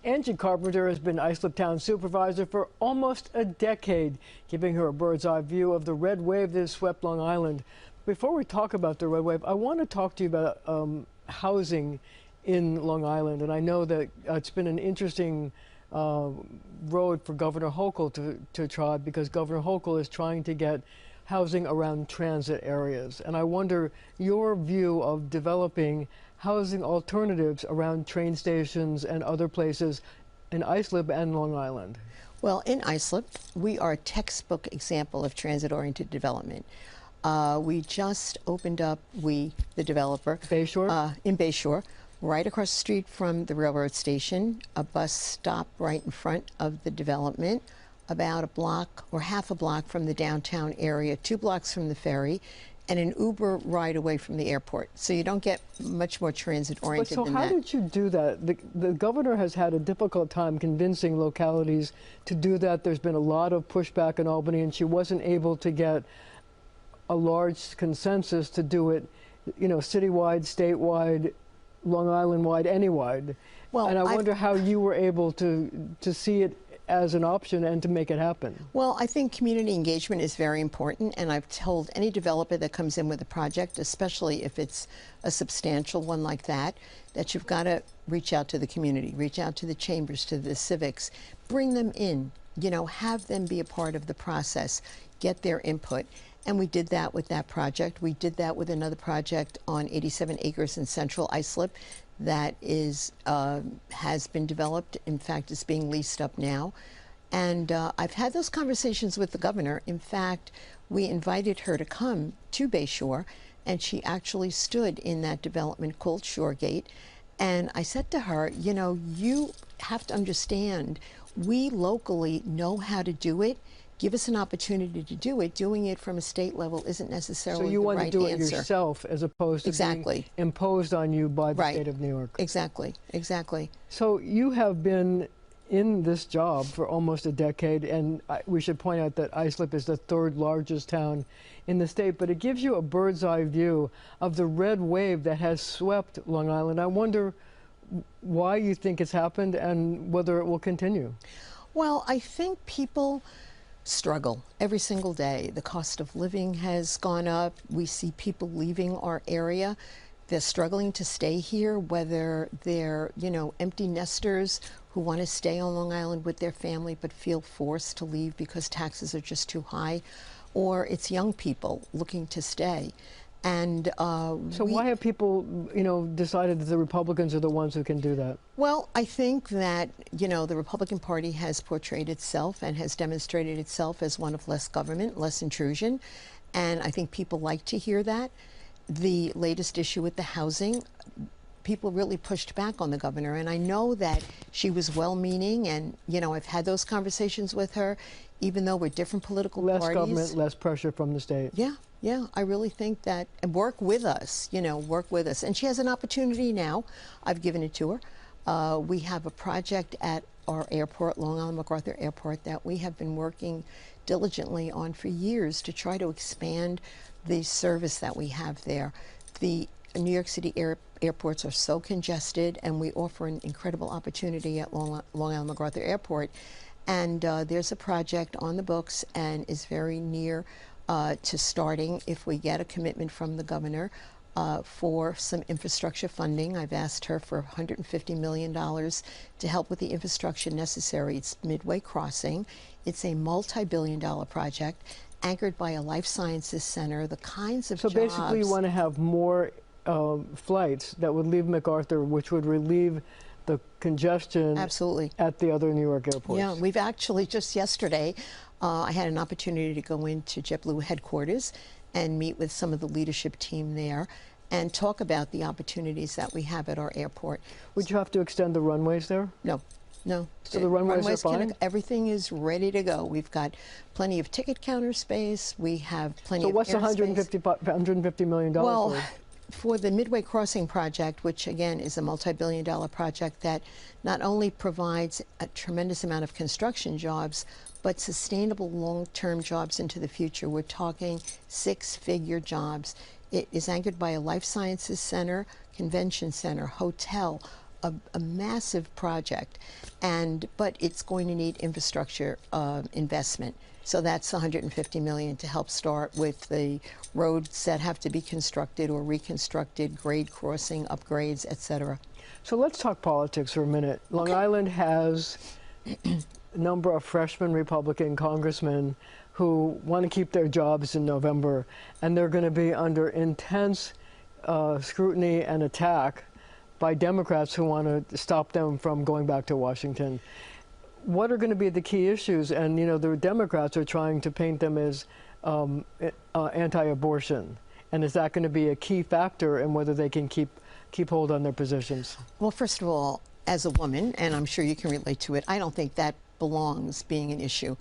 Angie Carpenter has been Islip Town supervisor for almost a decade, giving her a bird's eye view of the red wave that has swept Long Island. Before we talk about the red wave, I want to talk to you about housing in Long Island. And I know that it's been an interesting road for Governor Hochul to try, because Governor Hochul is trying to get housing around transit areas. And I wonder your view of developing housing alternatives around train stations and other places in Islip and Long Island. Well, in Islip, we are a textbook example of transit-oriented development. We just opened up, the developer, Bayshore? In Bayshore, right across the street from the railroad station, a bus stop right in front of the development, about a block or half a block from the downtown area, 2 blocks from the ferry, and an Uber ride away from the airport. So you don't get much more transit-oriented than that. So how did you do that? The governor has had a difficult time convincing localities to do that. There's been a lot of pushback in Albany, and she wasn't able to get a large consensus to do it, you know, citywide, statewide, Long Island-wide, anywide. Well, and I wonder how you were able to see it as an option and to make it happen. Well, I think community engagement is very important, and I've told any developer that comes in with a project, especially if it's a substantial one like that, that you've got to reach out to the community, reach out to the chambers, to the civics, bring them in, you know, have them be a part of the process, get their input. And we did that with that project. We did that with another project on 87 acres in Central Islip that has been developed. In fact, it's being leased up now. And I've had those conversations with the governor. In fact, we invited her to come to Bayshore, and she actually stood in that development called Shoregate. And I said to her, you know, you have to understand, we locally know how to do it. Give us an opportunity to do it. Doing it from a state level isn't necessarily the right answer. So you want to do it yourself as opposed to being imposed on you by the state of New York. Exactly, exactly. So you have been in this job for almost a decade, and we should point out that Islip is the 3rd largest town in the state, but it gives you a bird's eye view of the red wave that has swept Long Island. I wonder why you think it's happened and whether it will continue. Well, I think people struggle every single day. The cost of living has gone up. We see people leaving our area. They're struggling to stay here, whether they're, you know, empty nesters who want to stay on Long Island with their family but feel forced to leave because taxes are just too high, or it's young people looking to stay. And so why have people, you know, decided that the Republicans are the ones who can do that? Well, I think that, you know, the Republican Party has portrayed itself and has demonstrated itself as one of less government, less intrusion, and I think people like to hear that. The latest issue with the housing, people really pushed back on the governor, and I know that she was well-meaning, and, you know, I've had those conversations with her, even though we're different political parties. Less government, less pressure from the state. Yeah. Yeah, I really think that, and work with us, you know, work with us. And she has an opportunity now. I've given it to her. We have a project at our airport, Long Island MacArthur Airport, that we have been working diligently on for years to try to expand the service that we have there. The New York City airports are so congested, and we offer an incredible opportunity at Long Island MacArthur Airport. And there's a project on the books and is very near to starting if we get a commitment from the governor for some infrastructure funding. I've asked her for $150 million to help with the infrastructure necessary. It's Midway Crossing. It's a multi-billion-dollar project anchored by a life sciences center, the kinds of jobs. So basically you want to have more flights that would leave MacArthur, which would relieve the congestion at the other New York airports. Yeah, we've actually just yesterday, I had an opportunity to go into JetBlue headquarters and meet with some of the leadership team there and talk about the opportunities that we have at our airport. Would you have to extend the runways there? No. No. So the runways are fine? Everything is ready to go. We've got plenty of ticket counter space. We have plenty of So what's the $150 million well, for the Midway Crossing project, which again is a multi-billion-dollar project that not only provides a tremendous amount of construction jobs, but sustainable long-term jobs into the future. We're talking 6-figure jobs. It is anchored by a life sciences center, convention center, hotel, a massive project, but it's going to need infrastructure investment. So that's 150 million to help start with the roads that have to be constructed or reconstructed, grade crossing, upgrades, etc. So let's talk politics for a minute. Long Island has a number of freshman Republican congressmen who want to keep their jobs in November, and they're going to be under intense scrutiny and attack by Democrats who want to stop them from going back to Washington. What are going to be the key issues? And, you know, the Democrats are trying to paint them as anti-abortion. And is that going to be a key factor in whether they can keep hold on their positions? Well, first of all, as a woman, and I'm sure you can relate to it, I don't think that belongs being an issue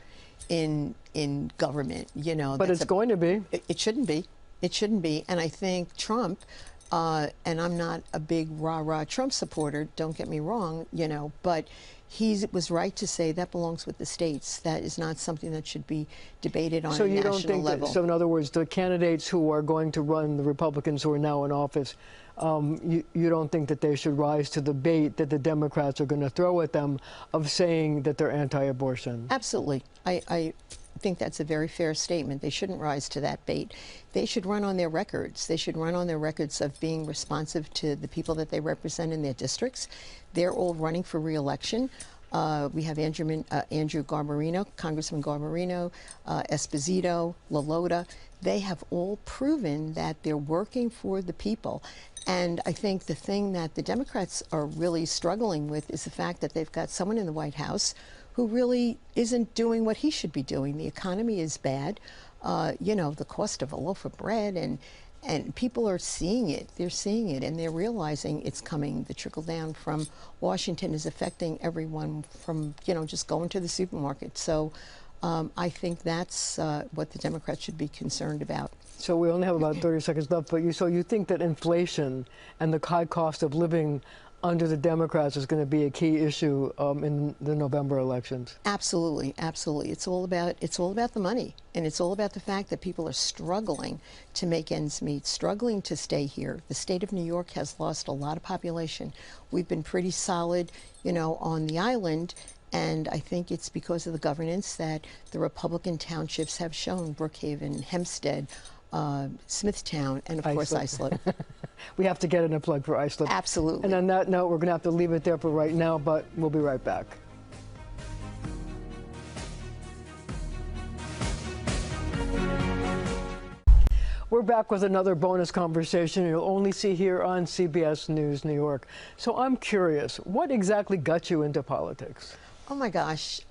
in government. You know, but it's going to be. It shouldn't be. It shouldn't be. And I think Trump, and I'm not a big rah-rah Trump supporter, don't get me wrong, you know, but he was right to say that belongs with the states. That is not something that should be debated on a national level. So you don't think so in other words, the candidates who are going to run, the Republicans who are now in office, you don't think that they should rise to the bait that the Democrats are going to throw at them of saying that they're anti-abortion? Absolutely. I think that's a very fair statement. They shouldn't rise to that bait. They should run on their records. They should run on their records of being responsive to the people that they represent in their districts. They're all running for re-election. We have Andrew Garbarino, Congressman Garbarino, Esposito, LaLota. They have all proven that they're working for the people. And I think the thing that the Democrats are really struggling with is the fact that they've got someone in the White House who really isn't doing what he should be doing. The economy is bad. You know, the cost of a loaf of bread, and people are seeing it. They're seeing it, and they're realizing it's coming. The trickle down from Washington is affecting everyone from, you know, just going to the supermarket. So I think that's what the Democrats should be concerned about. So we only have about 30 seconds left, but so you think that inflation and the high cost of living under the Democrats is going to be a key issue in the November elections? Absolutely, absolutely. It's all about the money, and it's all about the fact that people are struggling to make ends meet, struggling to stay here. The state of New York has lost a lot of population. We've been pretty solid, you know, on the island, and I think it's because of the governance that the Republican townships have shown: Brookhaven, Hempstead, Smithtown, and of course Islip. We have to get in a plug for Islip. Absolutely. And on that note, we're going to have to leave it there for right now, but we'll be right back. We're back with another bonus conversation you'll only see here on CBS News New York. So I'm curious, what exactly got you into politics? Oh my gosh,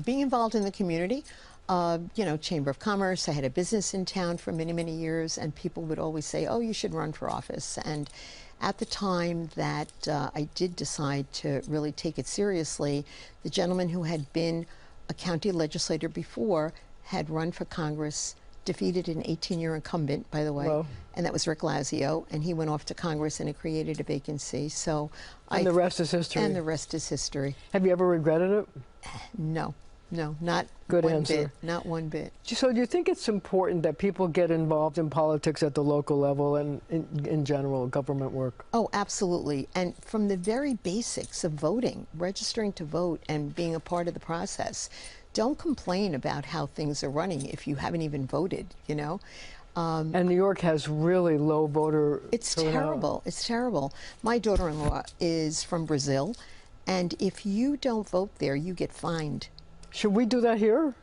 being involved in the community. You know, Chamber of Commerce. I had a business in town for many, many years, and people would always say, oh, you should run for office. And at the time that I did decide to really take it seriously, the gentleman who had been a county legislator before had run for Congress, defeated an 18-year incumbent, by the way, Whoa. And that was Rick Lazio, and he went off to Congress, and it created a vacancy. So and the rest is history. And the rest is history. Have you ever regretted it? No. No, not Good one answer. bit. Not one bit. So do you think it's important that people get involved in politics at the local level and in general, government work? Oh, absolutely. And from the very basics of voting, registering to vote and being a part of the process, don't complain about how things are running if you haven't even voted, you know? And New York has really low voter It's turnout. terrible. It's terrible. My daughter-in-law is from Brazil, and if you don't vote there, you get fined. Should we do that here?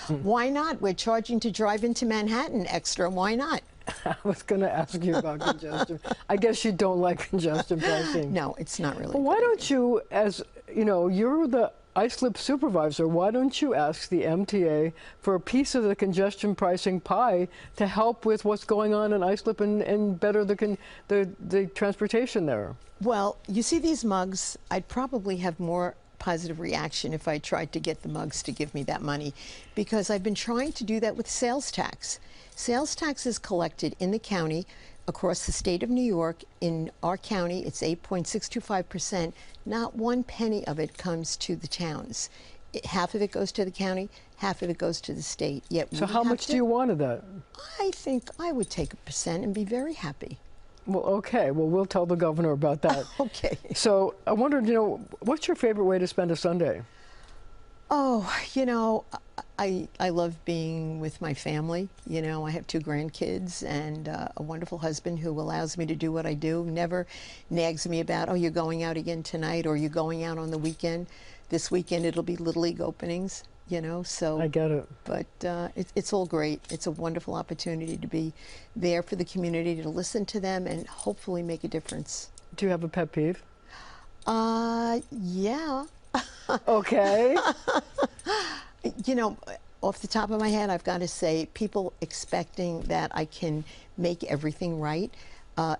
Why not? We're charging to drive into Manhattan extra. Why not? I was going to ask you about congestion. I guess you don't like congestion pricing. No, it's not really. Well, why don't you, as you know, you're the Islip supervisor, why don't you ask the MTA for a piece of the congestion pricing pie to help with what's going on in Islip and better the transportation there? Well, you see these mugs, I'd probably have more positive reaction if I tried to get the mugs to give me that money, because I've been trying to do that with sales tax. Sales tax is collected in the county across the state of New York. In our county, it's 8.625%. Not one penny of it comes to the towns. Half of it goes to the county, half of it goes to the state. Yet so how much do you want of that? I think I would take 1% and be very happy. Well, okay. Well, we'll tell the governor about that. Okay. So I wondered, what's your favorite way to spend a Sunday? Oh, I love being with my family. I have 2 grandkids and a wonderful husband who allows me to do what I do, never nags me about, oh, you're going out again tonight, or you're going out on the weekend. This weekend it'll be Little League openings, so. I get it. But it's all great. It's a wonderful opportunity to be there for the community, to listen to them and hopefully make a difference. Do you have a pet peeve? Yeah. Okay. Off the top of my head, I've got to say, people expecting that I can make everything right,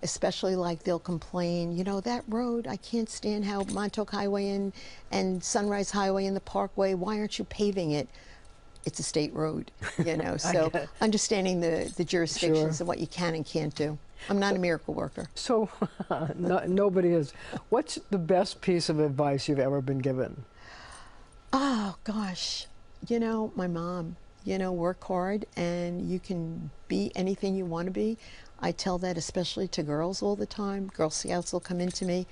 especially like they'll complain, that road, I can't stand how Montauk Highway and Sunrise Highway and the Parkway, why aren't you paving it? It's a state road, so understanding the jurisdictions Sure. and what you can and can't do. I'm not a miracle worker. So nobody is. What's the best piece of advice you've ever been given? Oh, gosh. My mom, work hard and you can be anything you want to be. I tell that especially to girls all the time. Girl Scouts will come into me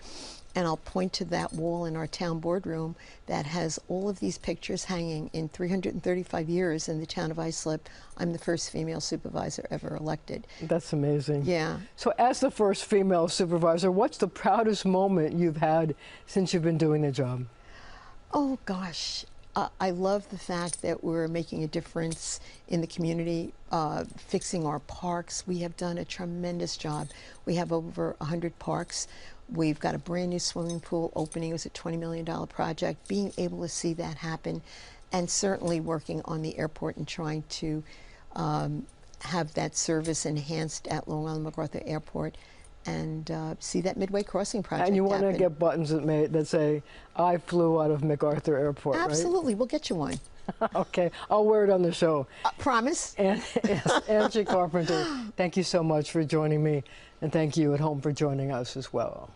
and I'll point to that wall in our town boardroom that has all of these pictures hanging. In 335 years in the town of Islip, I'm the first female supervisor ever elected. That's amazing. Yeah. So as the first female supervisor, what's the proudest moment you've had since you've been doing the job? Oh, gosh. I love the fact that we're making a difference in the community, fixing our parks. We have done a tremendous job. We have over 100 parks. We've got a brand new swimming pool opening. It was a $20 million project. Being able to see that happen, and certainly working on the airport and trying to have that service enhanced at Long Island MacArthur Airport, and see that Midway Crossing project And you want to happen. get buttons that say, I flew out of MacArthur Airport, Absolutely. We'll get you one. right? Okay, I'll wear it on the show. Promise. And yes, Angie Carpenter, thank you so much for joining me, and thank you at home for joining us as well.